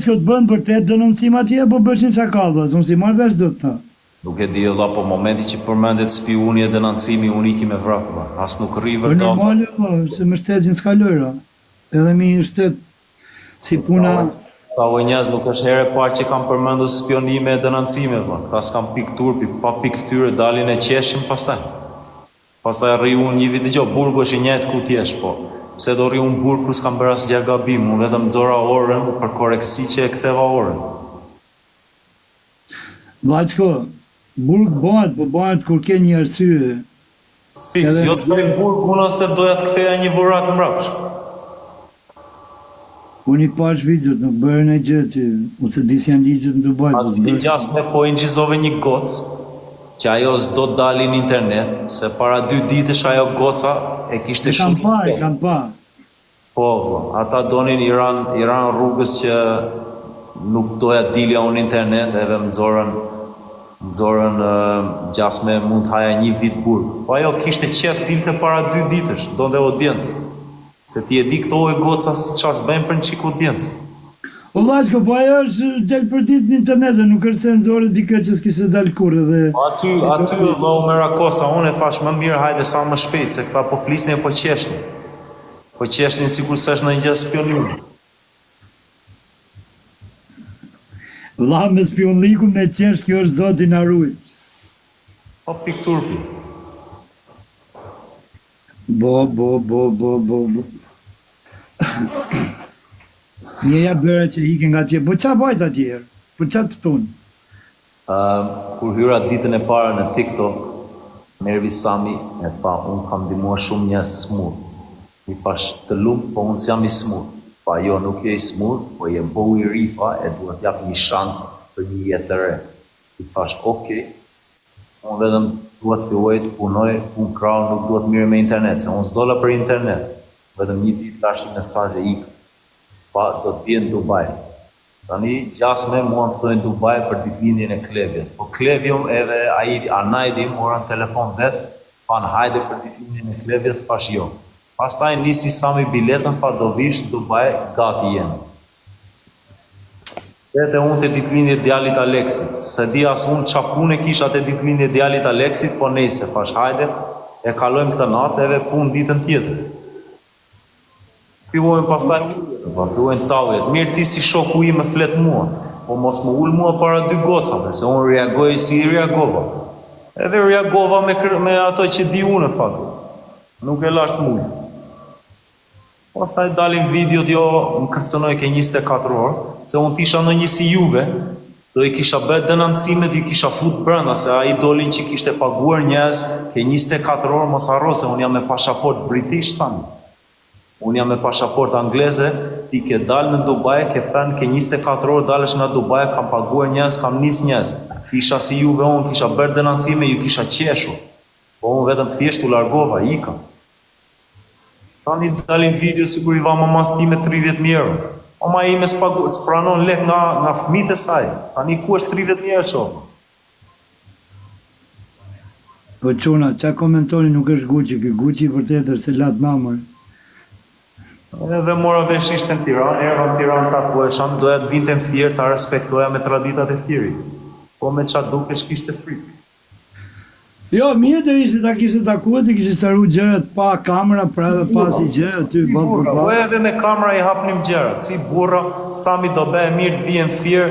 Vlaçko të bën vërtet denoncim atje, po bëshin çakallë, unë si marr vesh do të. Nuk e di valla, po momenti që përmendet spiuni e denoncimi, unë iki me vrak, as nuk rri Po vërtet. normale, se më shtetin s'ka lojra. Edhe mi shtet si puna. Ta o njerëz nuk është herë e parë që kam përmendur spionime e denoncime, këta s'kam pik turpi, pa pik fytyre dalin e qeshim pastaj. Pastaj rri unë një vit dëgjoj, burgu është i njëjtë ku t'jesh, po pse do rri unë burg kur s'kam bërë asgjë gabim, unë vetëm nxora orën për korreksi që e ktheva orën. Vlaçko, burg bëhet, po bëhet kur ke një arsye. Fiks, jo të bëj burg unë se doja të ktheja një vurat mbrapsht. Unë i pash videot, nuk bërën e gjë që unë se disë janë ligjet në Dubai. Atë një gjasme po i ngjizove një gocë, që ajo s'do të dali në internet, se para 2 ditësh ajo goca e kishte shumë. Kam pa. Po, ata donin Iran rrugës që nuk doja dilja unë internet, edhe më nxorën gjasme mund të haja një vit burg. Po ajo kishte qef dilte para 2 ditësh, donte audiencë. Se ti e di këto e goca çfarë bëjnë për një çik audiencë. O Vlaçko, po ajo është del për ditë në internet, nuk është se nxorë dikë që s'kishte dalë kurrë dhe. Aty vëllai me rakosa, unë e thash më mirë hajde sa më shpejt, se këta po flisnin e po qeshnin. Po qeshnin sikur se është ndonjë gjë spionimi. Vlla me spionliku me qesh, kjo është zoti na ruaj. Po pik turpi. Bo. Një ja bëre që ikin nga tje, po qa bajt atje? Po qa të tunë? Kur hyra ditën e parë në TikTok, Mervi Sami e tha, unë kam ndihmuar shumë njerëz smur. I thash, të lumë, po unë s'jam i smur. Pa jo, nuk je i smur, po je bohu i rifa e duhet t'jap një shans për një jetë të re. I thash, okej, unë vetëm duhet filloj të punoj, punë krau nuk duhet mirë me internet, se unë s'dola për internet. Vetëm një ditë lash një mesazh e ikë. Pa do të vjen në Dubai. Tani gjasme mua më ftojnë Dubai për ditëlindjen e Klevjes. Po Klevjom edhe ai anajdi morën telefon vet, pan hajde për ditëlindjen e Klevjes, pash jo. Pastaj nisi Sami biletën, pa do vish në Dubai, gati jemi. Vete unë të ditëlindje djalit Aleksit. Se di as unë qa punë kisha të ditëlindje djalit Aleksit, po nejse, pash hajde, e kalojmë këtë natë edhe punë ditën tjetër. Fillojnë pastaj, fillojnë taljet. Mirë ti si shoku i me flet mua, po mos më ul mua para 2 gocave, se unë reagoj si i reagova. Edhe reagova me ato që di unë, fakt. Nuk e lasht mua. Pastaj dalin videot, jo, më kërcënoj ke 24 orë, se unë tisha në një si Juve, do i kisha bërë denoncimet, i kisha fut brenda, se ai dolin që kishte paguar njerëz, ke 24 orë, mos harro se unë jam me pasaport british Sami. Unë jam me pasaport angleze, ti ke dalë në Dubai, ke thënë, ke 24 orë dalësh nga Dubai, kam paguar njerëz, kam nis njerëz. Kisha si Juve, unë kisha bërë denoncime, ju kisha qeshur. Po unë vetëm thjesht u largova, ika. Tani dalin video sikur i va mamas time 30.000 euro. Mama ime s'pranon lek nga fëmijët e saj. Tani ku është 30.000 euro shoh? Po çuna, qa komentoni nuk është Gucci, ky Gucci vërtet është se lat mamër. Edhe mora vesh ishte në Tiranë, erdha në Tiranë takuesha, doja të vinte në Fier, ta respektoja me traditat e Fierit. Po me qa dukesh kishte frikë. Jo, mirë do ishte ta kishte takuar, të kishte saru gjërat pa kamera, pra edhe pasi gjë, aty si burra, po edhe me kamera i hapnim gjërat, si burra, Sami do bëhe mirë të vijen Fier,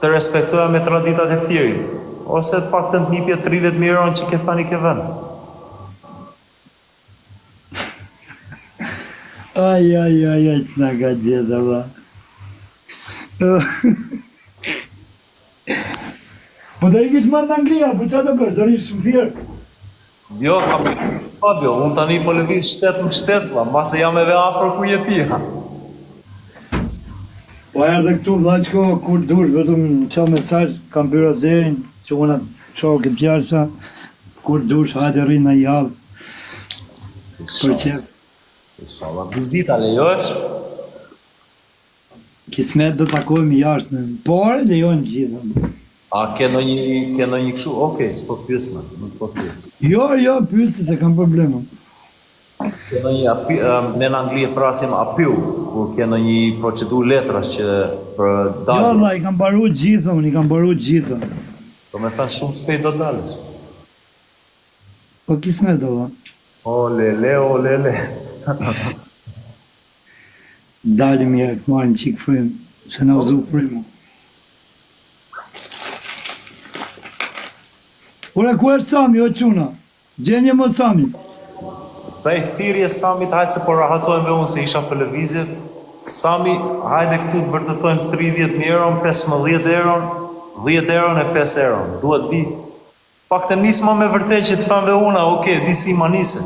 të respektoja me traditat e Fierit. Ose të pak të njipje 30.000 euro që ke thani ke vend. Aj, s'na ka gjitha, ba. Po da i kish ma në Anglia, po qa të bërë, do rish më firë? Jo, kam Fabio, unë tani po lëviz shtet më shtet, mbase jam edhe afër ku je ti. Po erdhe këtu, Vlaçko, kur dush, vetëm qa mesazh, kam bërë zerin, që unë shohë këtë gjarësa, kur dush, hajde rrinë në javë. Për qef. Inshallah, vizita lejohesh? Kismet do takojmë jashtë, por lejojnë gjithë. A ke ndonjë kështu? Okej, s'po pyesme, nuk po pyes. Jo, pyesi se kam problema. Ke ne në Angli e frasim appeal, kur ke në një procedurë letrash që për Jo, dalje, valla, i kam mbaru gjithë, unë i kam mbaru gjithë. do me thënë shumë shpejt do dalësh. Po kismet do, va. O lele. Dalim ja, të marrim qik frim, se na uzu frimu. Ure, ku është Sami, o quna? Gjenje më Sami. Prej thirrje Samit, hajde se po rahatojmë unë se isha për lëvizje. Sami, hajde këtu të vërtetojmë 30 euro, 15 euro, 10 euro e 5 euro. Duhet di. Pak të nisma me vërtet që të famve una, di si ma nise.